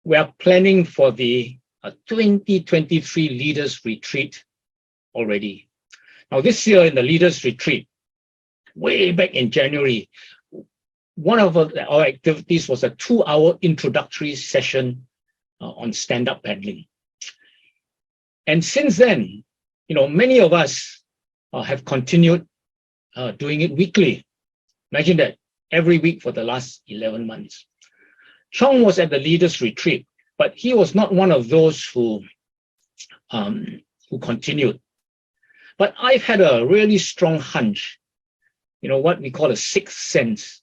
we are planning for the 2023 Leaders Retreat already. Now, this year in the Leaders Retreat, way back in January, one of our activities was a 2-hour introductory session on stand-up paddling. And since then, many of us have continued doing it weekly. Imagine that, every week for the last 11 months. Chong was at the Leaders Retreat, but he was not one of those who continued. But I've had a really strong hunch, what we call a sixth sense,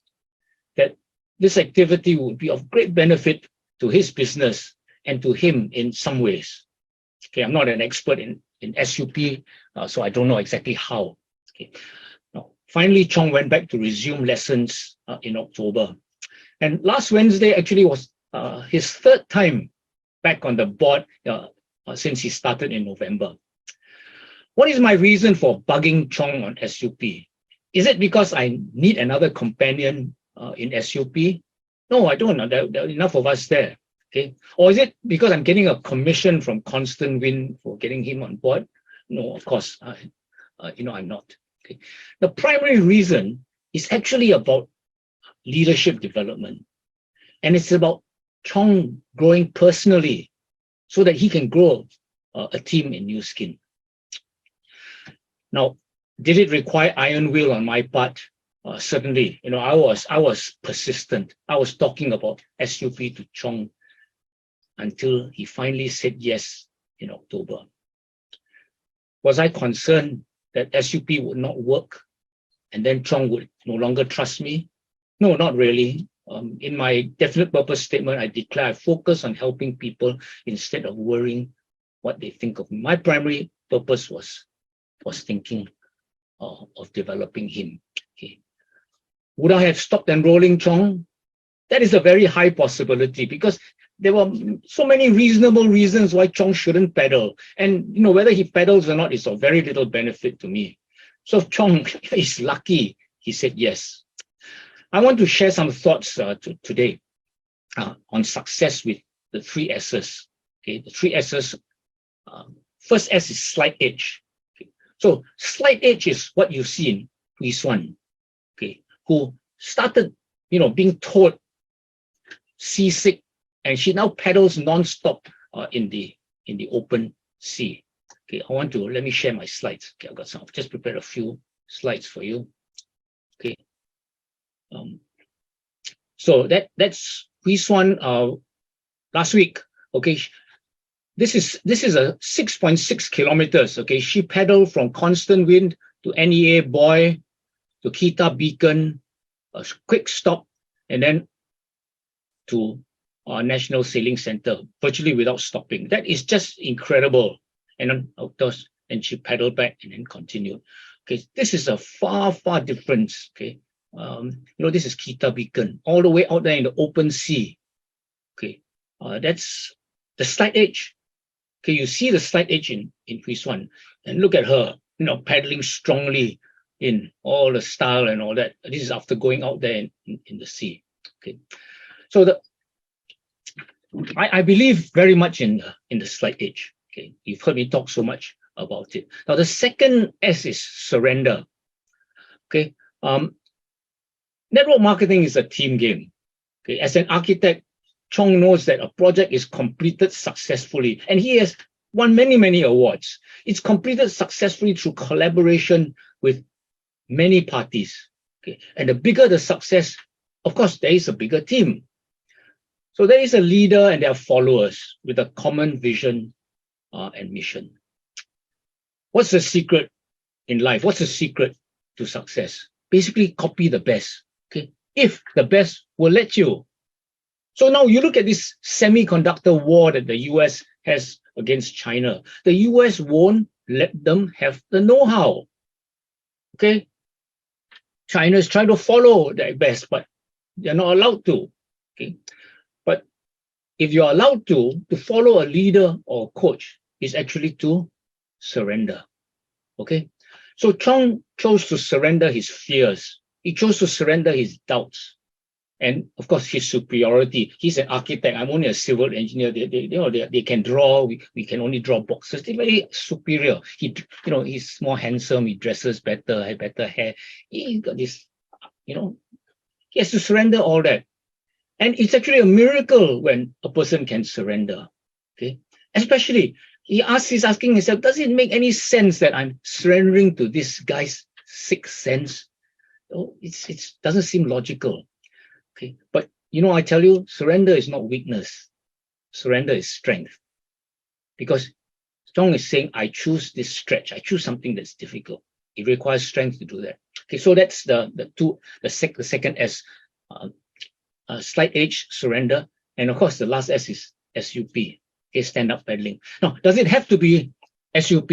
that this activity would be of great benefit to his business and to him in some ways. Okay, I'm not an expert in SUP, so I don't know exactly how. Okay. Now, finally, Chong went back to resume lessons in October. And last Wednesday actually was his third time back on the board since he started in November. What is my reason for bugging Chong on SUP? Is it because I need another companion in SUP? No, I don't. There are enough of us there. Okay. Or is it because I'm getting a commission from Constant Wind for getting him on board? No, of course, I'm not. Okay. The primary reason is actually about leadership development. And it's about Chong growing personally so that he can grow a team in New Skin. Now, did it require iron will on my part? Certainly. I was persistent. I was talking about SUP to Chong until he finally said yes in October. Was I concerned that SUP would not work and then Chong would no longer trust me? No, not really. In my definite purpose statement, I declare I focus on helping people instead of worrying what they think of me. My primary purpose was thinking of developing him. Okay. Would I have stopped enrolling Chong? That is a very high possibility because there were so many reasonable reasons why Chong shouldn't paddle. And whether he paddles or not is of very little benefit to me. So Chong is lucky he said yes. I want to share some thoughts today on success with the 3 S's. Okay, the 3 S's. First S is slight edge. Okay. So slight edge is what you see in Hui Xuan, okay, who started, being taught seasick, and she now paddles non-stop in the open sea. Okay, let me share my slides. Okay, I've just prepared a few slides for you. Okay. So that's Hui Xuan last week. Okay, this is a 6.6 kilometers. Okay, she paddled from Constant Wind to NEA Buoy to Kita Beacon, a quick stop, and then to our National Sailing Center, virtually without stopping. That is just incredible. And then, of course, and she paddled back and then continued. Okay, this is a far difference. Okay. This is Kita Beacon, all the way out there in the open sea. Okay, that's the slight edge. Okay, you see the slight edge in Hui Xuan, and look at her, paddling strongly in all the style and all that. This is after going out there in the sea. Okay, so I believe very much in the slight edge. Okay, you've heard me talk so much about it. Now the second S is surrender. Okay. Network marketing is a team game. Okay, as an architect, Chong knows that a project is completed successfully, and he has won many awards. It's completed successfully through collaboration with many parties. Okay, and the bigger the success, of course, there is a bigger team. So there is a leader and there are followers with a common vision and mission. What's the secret in life? What's the secret to success? Basically, copy the best. Okay, if the best will let you. So now you look at this semiconductor war that the US has against China. The US won't let them have the know-how. Okay, China is trying to follow their best, but they're not allowed to. Okay, but if you're allowed to follow a leader or coach, is actually to surrender. Okay, so Chong chose to surrender his fears. He chose to surrender his doubts. And of course, his superiority. He's an architect. I'm only a civil engineer. They can draw. We can only draw boxes. They're very superior. He's more handsome. He dresses better. Had better hair. He got this. He has to surrender all that. And it's actually a miracle when a person can surrender. Okay, especially he's asking himself, does it make any sense that I'm surrendering to this guy's sixth sense? It doesn't seem logical. Okay, but I tell you, surrender is not weakness. Surrender is strength. Because Chong is saying, I choose this stretch. I choose something that's difficult. It requires strength to do that. Okay, so that's the second S, slight H, surrender, and of course the last S is SUP. Okay, stand up paddling. Now, does it have to be SUP?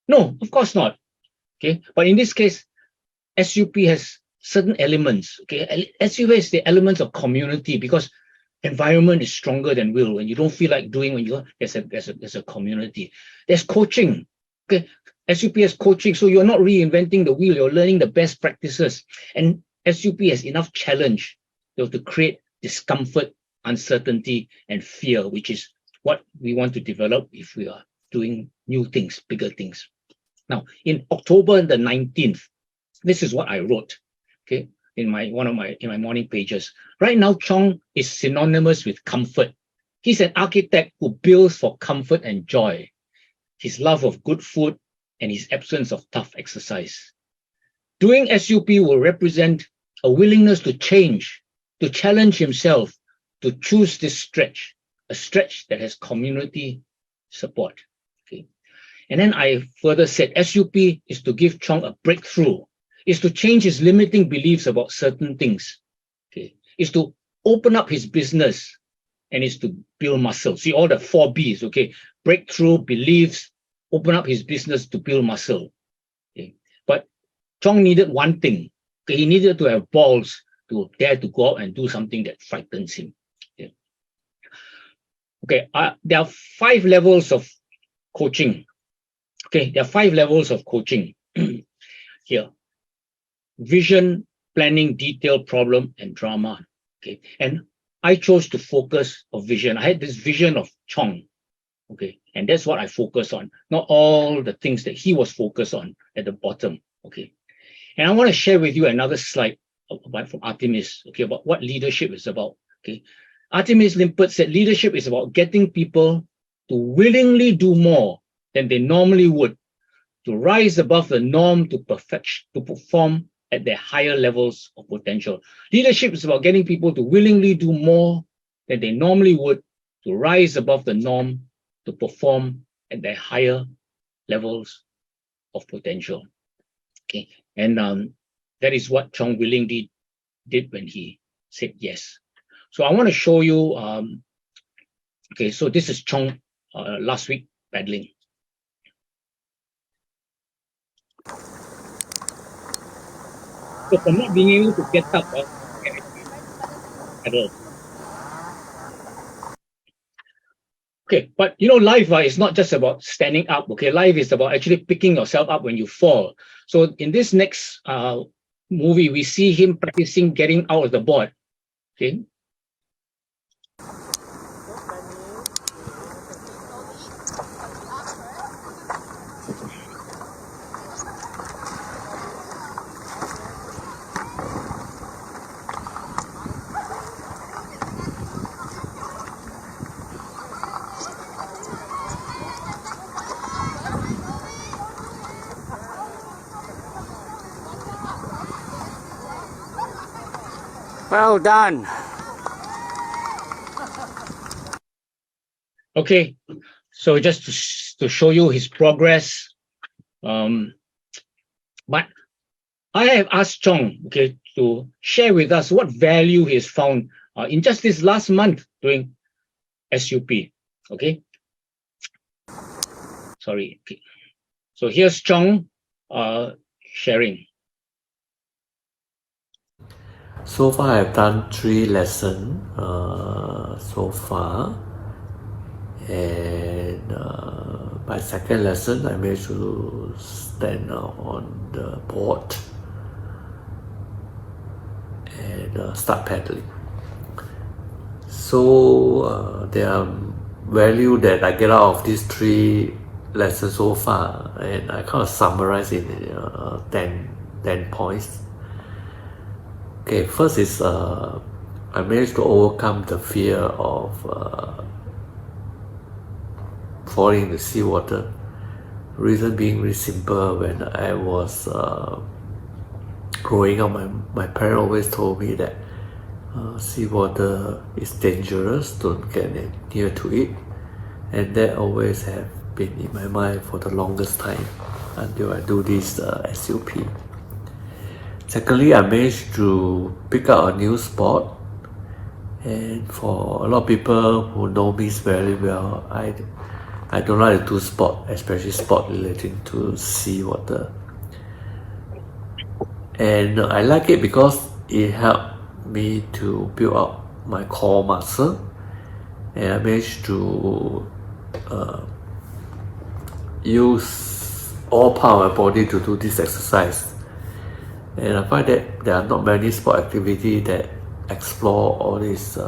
No, of course not. Okay, but in this case, SUP has certain elements. Okay, SUP is the elements of community, because environment is stronger than will. When you don't feel like doing, there's a community. There's coaching. Okay, SUP has coaching, so you're not reinventing the wheel. You're learning the best practices, and SUP has enough challenge to create discomfort, uncertainty, and fear, which is what we want to develop if we are doing new things, bigger things. Now, in October the 19th, this is what I wrote. Okay, in my morning pages. Right now, Chong is synonymous with comfort. He's an architect who builds for comfort and joy. His love of good food and his absence of tough exercise. Doing SUP will represent a willingness to change, to challenge himself, to choose this stretch, a stretch that has community support. Okay. And then I further said, SUP is to give Chong a breakthrough, is to change his limiting beliefs about certain things. Okay. Is to open up his business, and is to build muscle. See all the 4 Bs, okay? Breakthrough, beliefs, open up his business, to build muscle. Okay. But Chong needed one thing. Okay. He needed to have balls to dare to go out and do something that frightens him. Okay, there are 5 levels of coaching. Okay, there are 5 levels of coaching here. Vision, planning, detail, problem, and drama. Okay, and I chose to focus on vision. I had this vision of Chong. Okay, and that's what I focus on, not all the things that he was focused on at the bottom. Okay, and I want to share with you another slide from Artemis. Okay, about what leadership is about. Okay. Artemis Limpert said leadership is about getting people to willingly do more than they normally would, to rise above the norm, to perform at their higher levels of potential. Leadership is about getting people to willingly do more than they normally would, to rise above the norm, to perform at their higher levels of potential. Okay, and that is what Chong willingly did when he said yes. So I want to show you, okay, so this is Chong last week paddling. So for not being able to get up, paddle. Okay, but life is not just about standing up. Okay, life is about actually picking yourself up when you fall. So in this next movie, we see him practicing getting out of the board. Okay. Well done. Okay, so just to show you his progress, but I have asked Chong, okay, to share with us what value he has found in just this last month doing SUP. Okay, sorry. Okay. So here's Chong sharing. So far, I've done 3 lessons so far, and my second lesson, I managed to stand on the board, and and start pedaling. So there are value that I get out of these 3 lessons so far, and I kind of summarize in 10 points. Okay, first is I managed to overcome the fear of falling in the seawater. Reason being really simple. When I was growing up, my parents always told me that seawater is dangerous, don't get near to it, and that always have been in my mind for the longest time until I do this SUP. Secondly, I managed to pick up a new sport, and for a lot of people who know me very well, I don't like to do sport, especially sport relating to seawater. And I like it because it helped me to build up my core muscle, and I managed to use all part of my body to do this exercise. And I find that there are not many sport activities that explore all these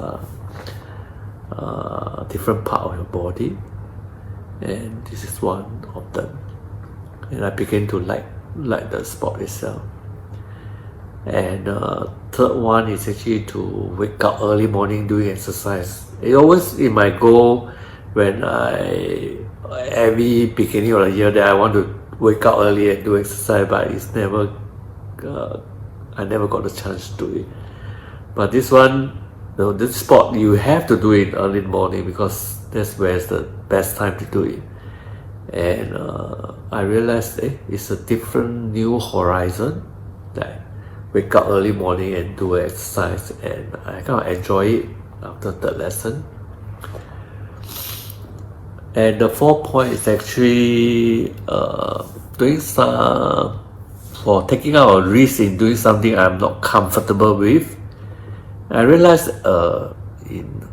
different parts of your body, and this is one of them. And I began to like the sport itself. And third one is actually to wake up early morning doing exercise. It always in my goal when every beginning of the year that I want to wake up early and do exercise, but it's never I never got the chance to do it. But this one, this sport, you have to do it early in the morning because that's where it's the best time to do it. And I realized it's a different new horizon that wake up early morning and do exercise, and I kind of enjoy it after the lesson. And the fourth point is actually doing some, for taking out a risk in doing something I'm not comfortable with. I realized in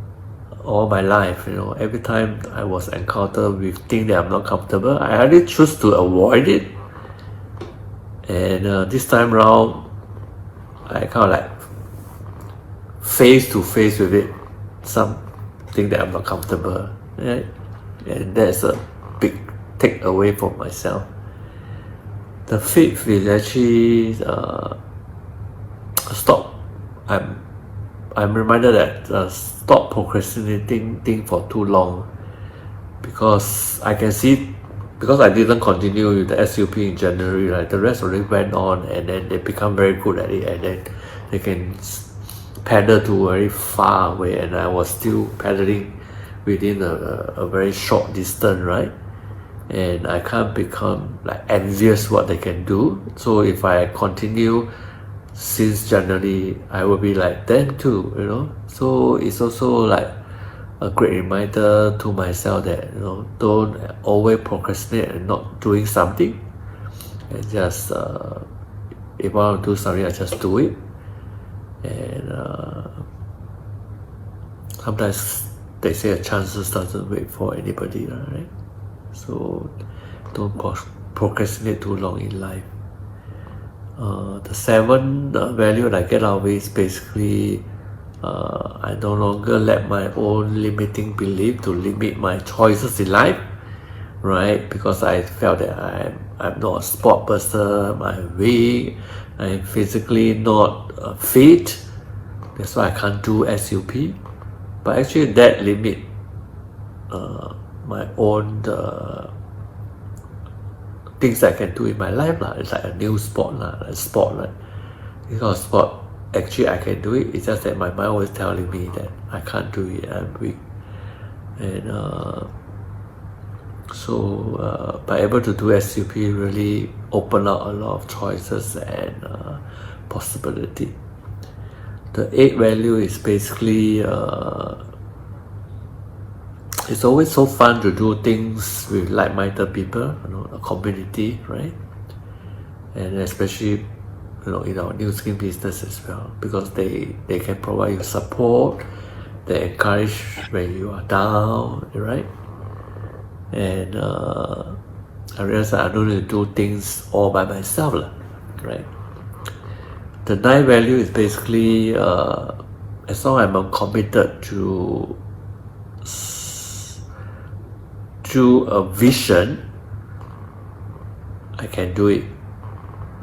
all my life, every time I was encountered with things that I'm not comfortable, I either choose to avoid it. And this time around, I kind of like face to face with it, something that I'm not comfortable, right? And that's a big takeaway for myself. The fifth is actually stop. I'm reminded that stop procrastinating things for too long, because I can see, because I didn't continue with the SUP in January, right? The rest already went on, and then they become very good at it, and then they can paddle to very far away, and I was still paddling within a very short distance, right? And I can't become like envious what they can do. So if I continue since January, I will be like them too, So it's also like a great reminder to myself that don't always procrastinate and not doing something, and just if I want to do something, I just do it. And sometimes they say a chances doesn't wait for anybody, right? So don't procrastinate too long in life. The seventh value that I get out of it is basically I no longer let my own limiting belief to limit my choices in life, right? Because I felt that I'm not a sport person, I'm weak, I'm physically not fit, that's why I can't do SUP. But actually that limit my own things I can do in my life. It's like a new sport, a sport, right? Because sport, actually I can do it, it's just that my mind was telling me that I can't do it, I'm weak. And so by able to do SUP really open up a lot of choices and possibility. The eighth value is basically it's always so fun to do things with like-minded people, a community, right? And especially in our new skin business as well, because they can provide you support, they encourage when you are down, right? And I realized that I don't need to do things all by myself, right? The ninth value is basically as long as I'm committed to a vision, I can do it.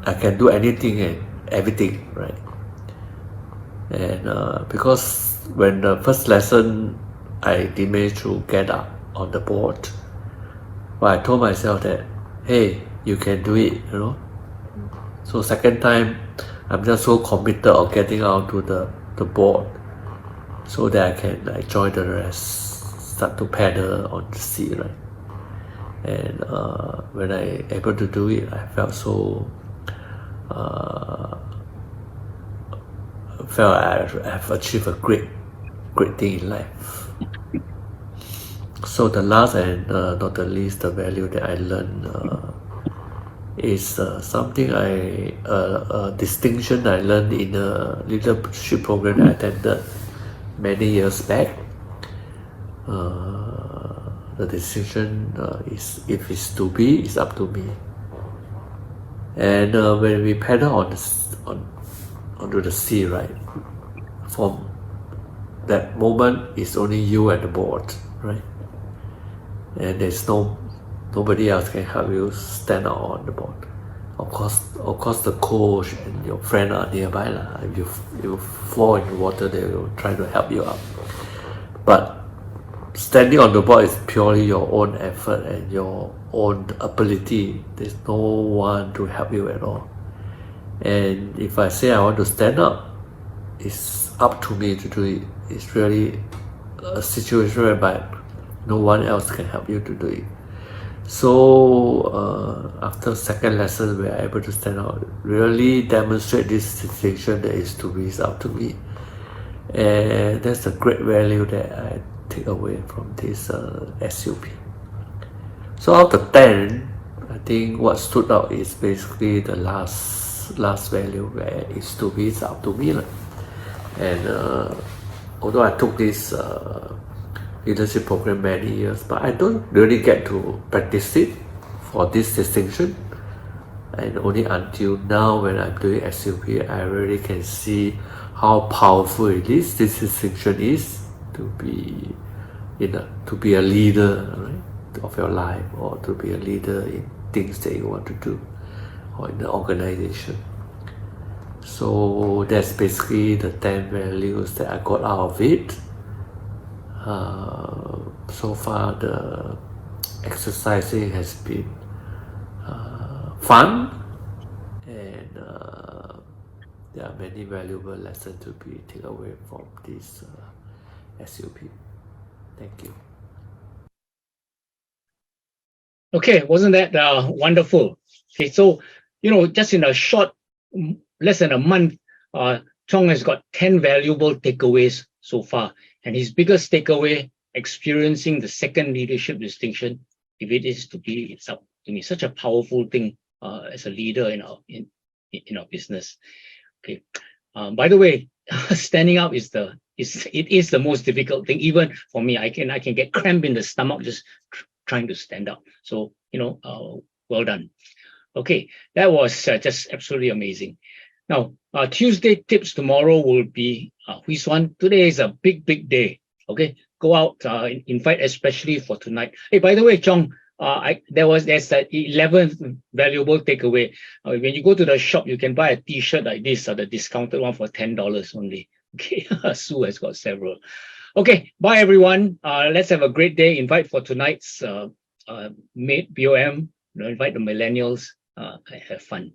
I can do anything and everything, right? And because when the first lesson I did manage to get up on the board, but I told myself that, hey, you can do it, you know. So second time, I'm just so committed of getting out to the board so that I can like join the rest, start to paddle on the sea, right? And when I able to do it, I felt so felt I have achieved a great thing in life. So the last and not the least, the value that I learned is something a distinction I learned in a leadership program that I attended many years back. The decision is, if it's to be, it's up to me. And when we paddle onto the sea, right, from that moment, it's only you and the board, right? And there's nobody else can help you stand out on the board. Of course, the coach and your friend are nearby lah. If you fall in the water, they will try to help you up. But standing on the board is purely your own effort and your own ability. There's no one to help you at all. And if I say I want to stand up, it's up to me to do it. It's really a situation whereby no one else can help you to do it. So after second lesson, we are able to stand out, really demonstrate this situation that is to be, is up to me. And that's a great value that I take away from this SUP. So out of 10, I think what stood out is basically the last value, where it's to be, it's up to me. And although I took this leadership program many years, but I don't really get to practice it for this distinction. And only until now, when I'm doing SUP, I really can see how powerful it is. This distinction is to be a leader, right, of your life, or to be a leader in things that you want to do, or in the organization. So that's basically the 10 values that I got out of it. So far, the exercising has been fun, and there are many valuable lessons to be taken away from this SUP. Thank you. Okay, wasn't that wonderful? Okay, so just in a short, less than a month, Chong has got 10 valuable takeaways so far, and his biggest takeaway: experiencing the second leadership distinction. If it is to be, it's up to me. Such a powerful thing as a leader in our business. Okay. By the way, standing up is the most difficult thing. Even for me, I can get cramp in the stomach just trying to stand up. So well done. Okay, that was just absolutely amazing. Now, Tuesday tips tomorrow will be which one? Today is a big day. Okay, go out, invite especially for tonight. Hey, by the way, Chong, there's that 11th valuable takeaway. When you go to the shop, you can buy a T-shirt like this, the discounted one for $10 only. Okay, Sue has got several. Okay, bye everyone. Let's have a great day. Invite for tonight's BOM. Invite the millennials. Have fun.